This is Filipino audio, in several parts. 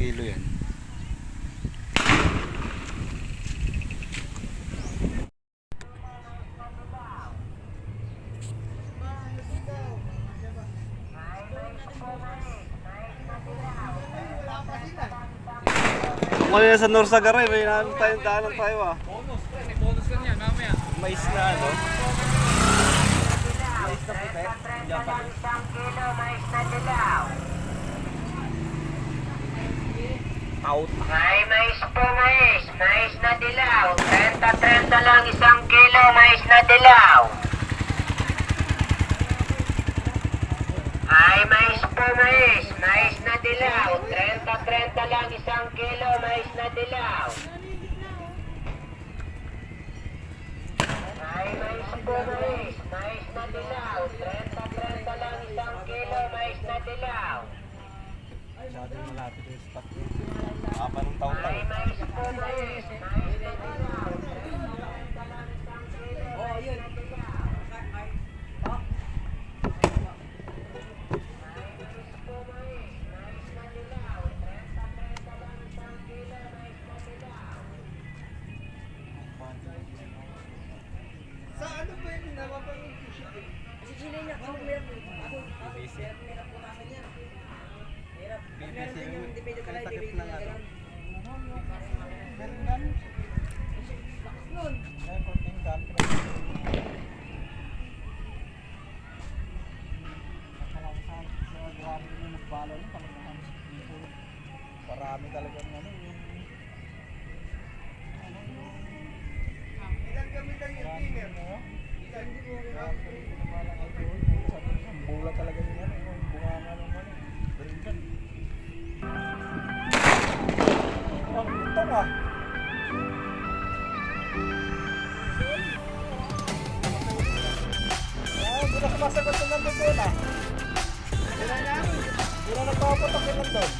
kilo yan. Kung ano sa Norsagaray, may namin tayong daanan tayo ah. Bonus, pre. May bonus ka niyan, mamaya. Mais na ano? Mais na puti? Japanese. Mais na dilaw. Out. May mais po, mais. Mais na dilaw. 30 lang 1 kilo, mais na dilaw. May mais po, mais. Mais na dilaw. 30 lang 1 kilo, mais na dilaw. May mais po, mais. Mais na dilaw. 30 lang 1 kilo, mais na dilaw. Masyadong malapit yung stock. Apa ng taon lang. May mais po, mais. Mais na dilaw. 30 lang 1 kilo, mais na dilaw. Sa ano ba yung napapanood ko siya? Kasi sila niya, ako meron ako BBC. meron punasan niya. Meron. BBC Meron din yung depende yung talaga, takip bibigyan ng niya ano. ganun. Bergan. Lakas nun. Yan, konting gun. Nakalawasan. So, grabe yung nagbalo ng palamahan. Parami talaga ng ano. Ilan kami lang yung cleaner? Ilan di mo Ang bula talaga yung ano, yung bunganga ng ano. Bergan. Ang ito ah. Hindi na sumasagot ng nandun doon ah. Hindi na nagpapatok yung nandun.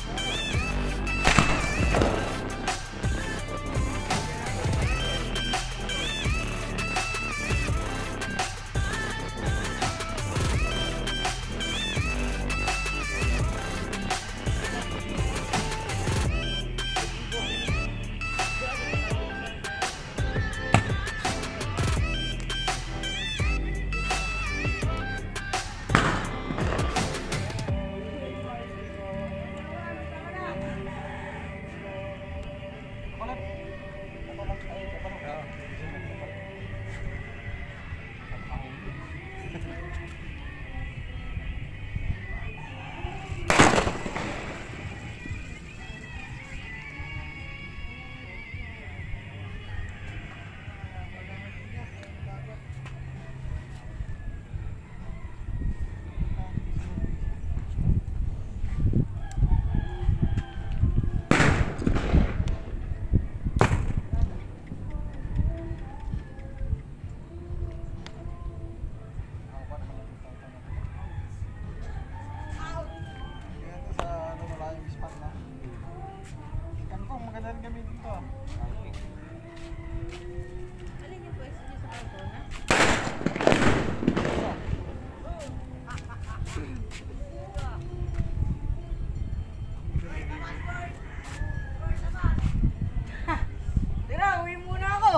Alin yung pwesto niya sa kanto, ha? Tira, uwi muna ako.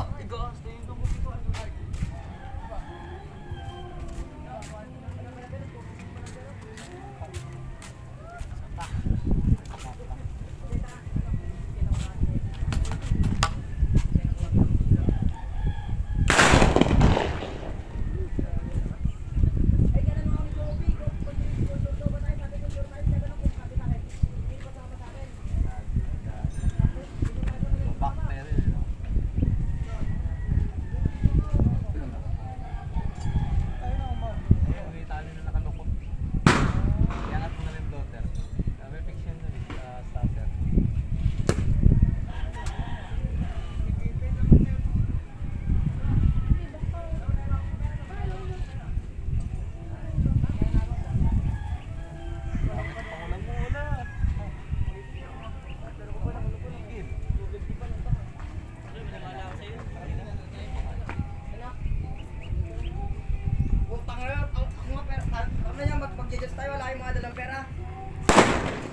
Mag-judge tayo, wala kayong mga dalang pera.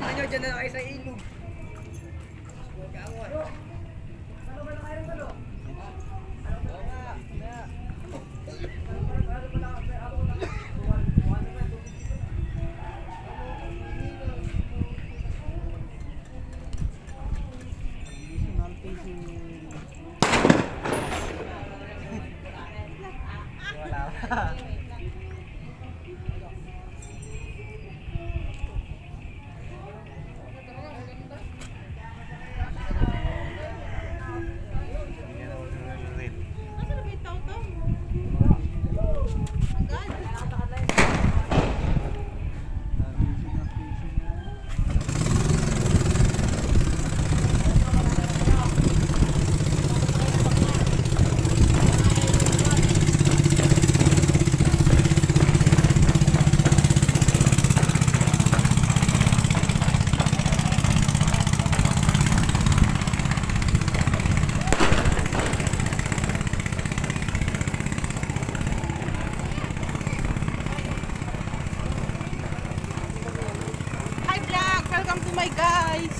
Ano nyo, dyan na kayo sa ilog. Traditional fishing. Wala pa. Nasaan na ba yung tao-tao? Agad. Traditional fishing. Hi vlog! Welcome to my guys!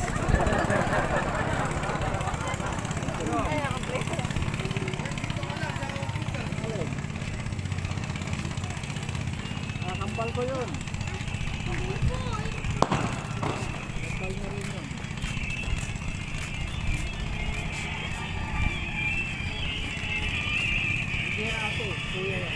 Nakakambal ko yun. Kambal mo rin yun. Hindi ako. Kuya yan.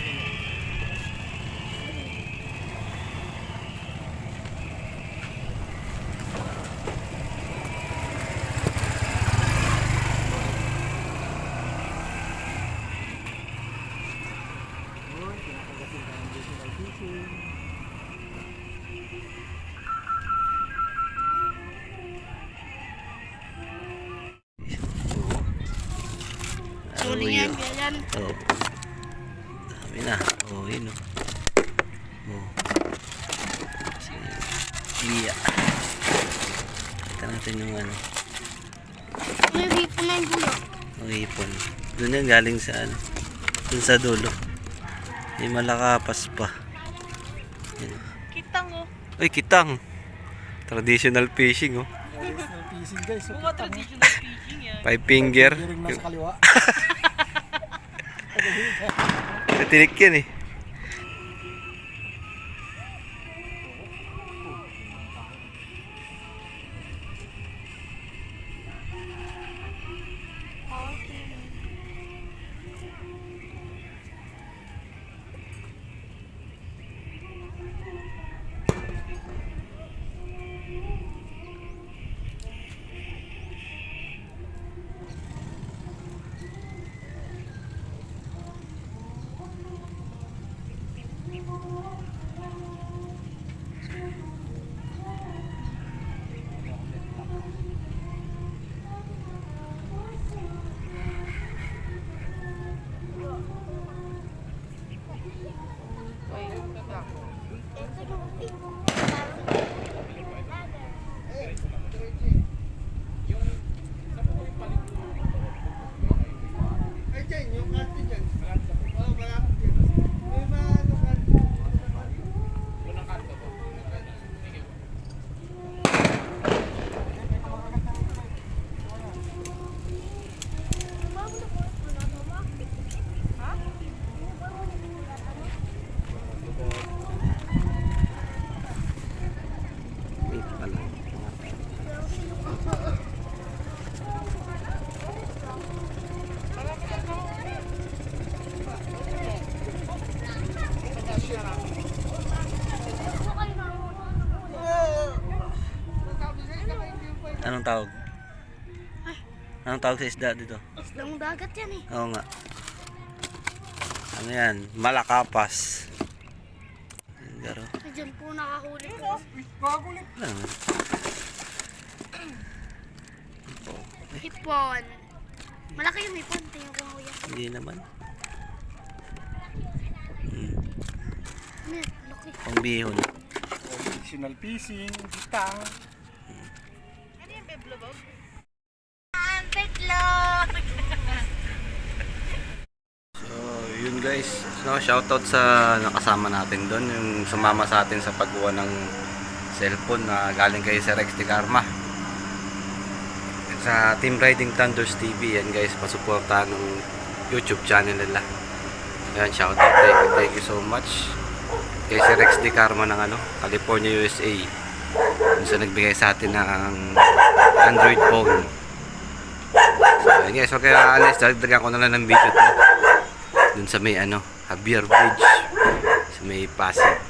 Yun, pinakagasin tayo ng digital fishing. Tuloy yan, ganyan. Oo. Dami na. Oo, yun o. Oo. Si Lia. Kita natin yung ano. May hipon na yung dulo. Ang hipon. Doon yan galing sa ano. Doon sa dulo. May malakapas pa. Yan. Kitang oh. Ay, kitang. Traditional fishing oh. Traditional fishing guys. So, Mga traditional fishing yan. 5 finger. Hiring mo sa kaliwa. Natinik yan eh. Ay, dyan, yung kante dyan. Oo, malapit dyan. May mga ano kante. Wait pala. Anong tawag? Anong tawag sa isda dito? Islang dagat yan eh. Oo nga. Ano yan? Malakapas. Yan, garo. Diyan po nakahuli po. Kagulit. Wala naman. Hipon. Malaki yung hipon. Tingnan ko kuya. Hindi naman. Ano yan? Laki. Pangbihon. Traditional fishing. Kitang. Ano yung beblobog? Ang betlog! So, yun guys. So, shoutout sa nakasama natin doon. Yung sumama sa atin sa pagkuha ng cellphone na galing kay Sir Rex de Carma. sa Team Riding Thunders TV. Yan guys, pasuportahan ng YouTube channel nila. Yan, shout out, thank you so much kay si Rex Di Carmo ng California, USA, kung sa nagbigay sa atin ng Android phone. So yan guys, okay, alis, dagdagan ko na lang ng video to dun sa may Javier Bridge sa may Pasig.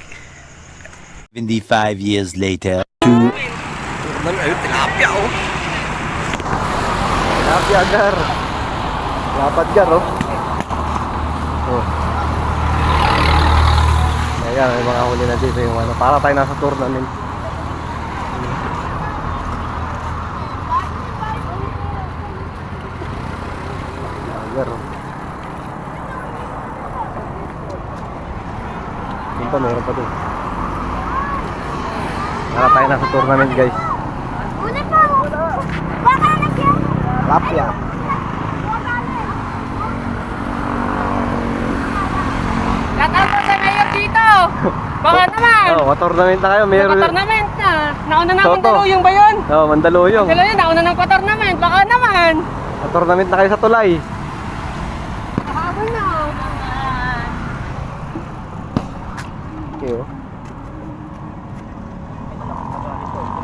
75 years later. Ayun, tilapia oh. Tilapia gar. Lapad gar oh. Oh. Ayan, may mga huli na dito yung para tayo nasa tournament. Gar oh. Yun pa, meron pa doon. Para tayo nasa tournament guys. Tilapia. Shoutout po sa mayor dito. Baka naman. Oh, tournament na kayo. Meron. Tournament na. Nauna na Toto. Mandaluyong ba yun? Oh, Mandaluyong. Mandaluyong, nauna ng tournament. Baka naman. Tournament na kayo sa Tulay. Habol na. Okay, oh.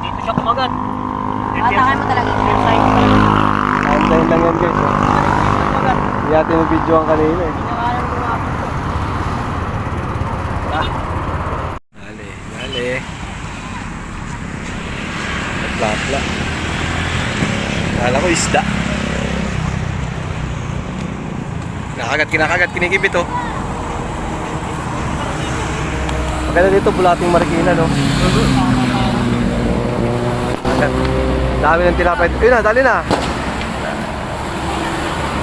Dito siya kumagat. Atakan mo talaga. Antayin lang yan guys. Oh. Hindi natin yung video ang kanina eh. Dali. Nagpapla. Kala ko isda. Kinakagat, kinikipit oh. Maganda dito, bulating Marikina, no? Dami ng tilapay. Ayun na, dali na.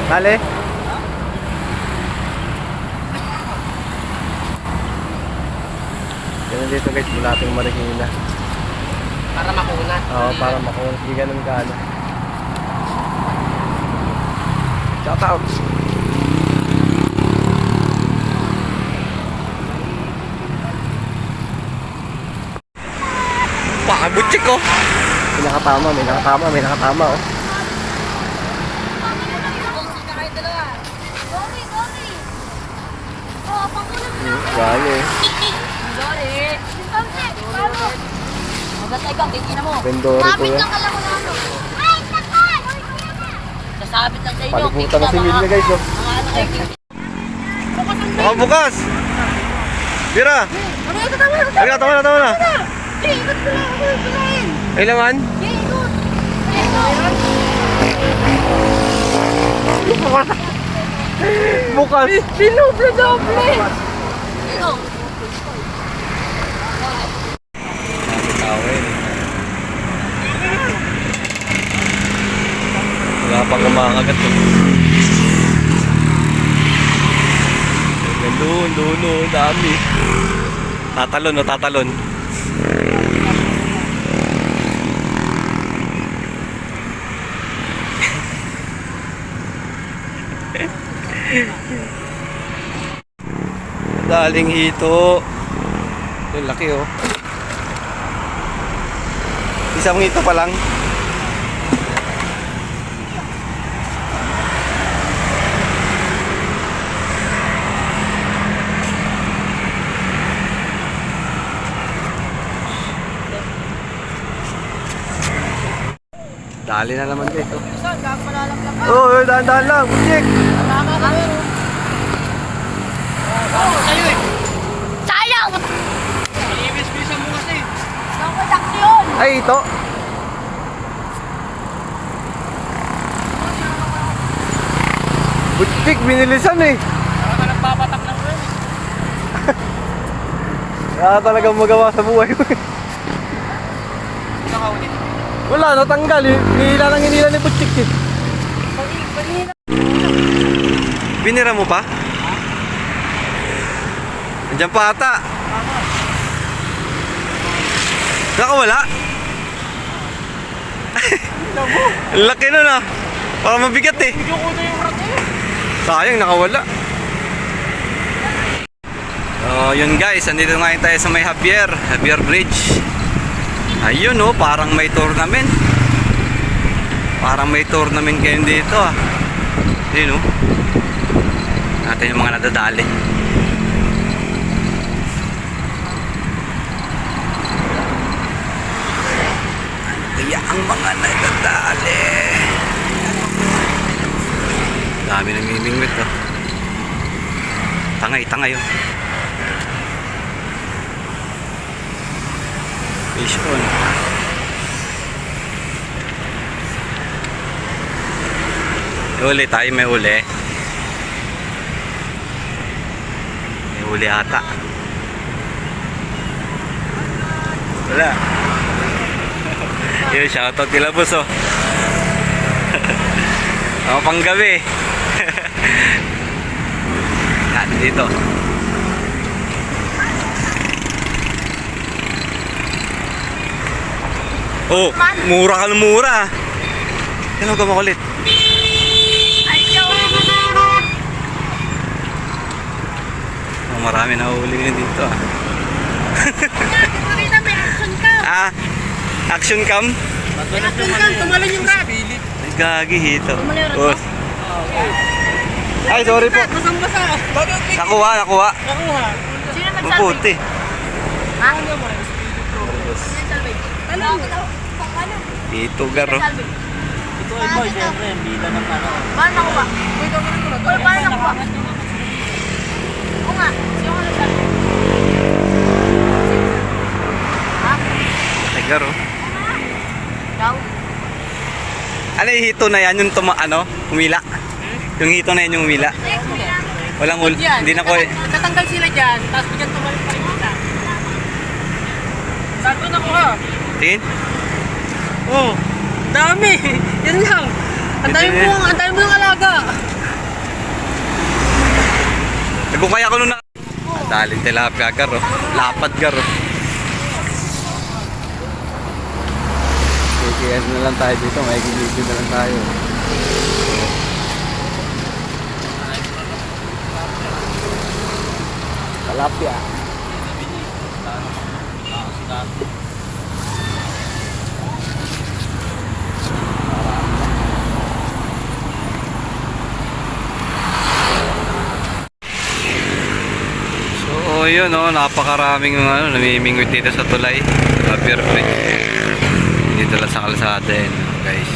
Dali. Ganun dito guys, bulating Marikina. Para makunat. Oo, para makuha. Hindi ganun ka Shout out. Pakabutchik oh. May nakatama oh. Dali. Magatay ka, titignan mo. Vendori ko yan. Sasabit lang sa inyo. Paliputan na si Milya guys oh. Baka bukas. Bira. Ay, tama na. Kailangan? Bukas. Pinoble-doble. Wala pang kumakagat to. Doon, dami. Tatalon. Daling hito. Yung laki oh. Isang hito pa lang. Dali na naman dito. Oh, dahan-dahan lang. Butik. Sayang! Ibis-bisa mo kasi. Nakudak yun! Ay, ito. Butik, binilisan eh. Baka nagpapatak lang rin. Wala talagang magawa sa buhay mo. Nakaulit. Wala, natanggal. Hinila ni Butik eh. Binira mo pa? Nandiyan pa ata. Nakawala? Ang laki nun ah. Parang mabigat eh. Sayang, nakawala. So yun guys, andito ngayon tayo sa may Javier Bridge. Ayun oh, parang may tournament. Parang may tournament kayo dito ah. Yun oh. Natin yung mga nadadali. Kaya ang mga nadadali. Dami namimingwit oh. Tangay oh. Fish on. May uli tayo, may uli. May uli ata. Wala. Yun, shoutout nila boss oh. Ako pang gabi. Yan, dito. Oh, mura ka ng mura. Yan ka makulit. Oh, marami na uhuli ngayon dito ah. Ah, action cam? Tumalon yung rat. Ay, gagi hito. Boss. Ay, sorry po. Basang-basa. Nakuha. Sino Mabuti. Ha? Dito garo. Ito ay boy, syempre, bida ng ano. Paano nakuha? Paano nakuha? Oo nga. Sino ka nagsabi? Ha? Ay, garo. Ikaw? Ano yung hito na yan? Yung humila? Yung hito na yan yung humila? Walang ul... Hindi na ko... Tatanggal sila dyan, tapos bigyan tumalon pa rin kita. Saan ko nakuha? Tingin? Oh, dami. Yan lang. Ang dami mo ng alaga. Kung kaya ko nung na... Daling tilapia garo. Lapad garo. Kaya na lang tayo dito. May gilid na lang tayo. Tilapia. So yun oh, napakaraming namimingwit dito sa tulay. Perfect. Dito lang sa kalsada yun, guys.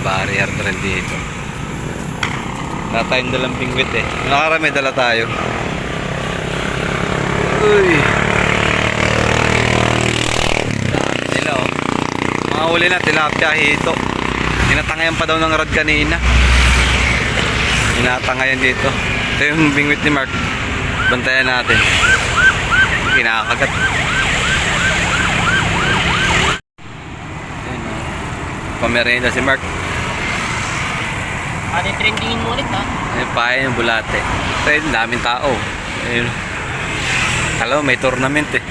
Barrier rin dito. Wala tayong dalang pingwit eh. Nakarami dala tayo. Uy. Dami nila oh. Mga huli na, tilapia, hito. Tinatangayan pa daw ng rod kanina. Tinatangayan dito. Ito yung pingwit ni Mark. Bantayan natin. Kinakagat. Pamerenda si Mark. Ano yung trendingin mo ulit ha? Ayun pa yung bulate. Ito yun, daming tao. Ayun. Kala mo may tournament eh.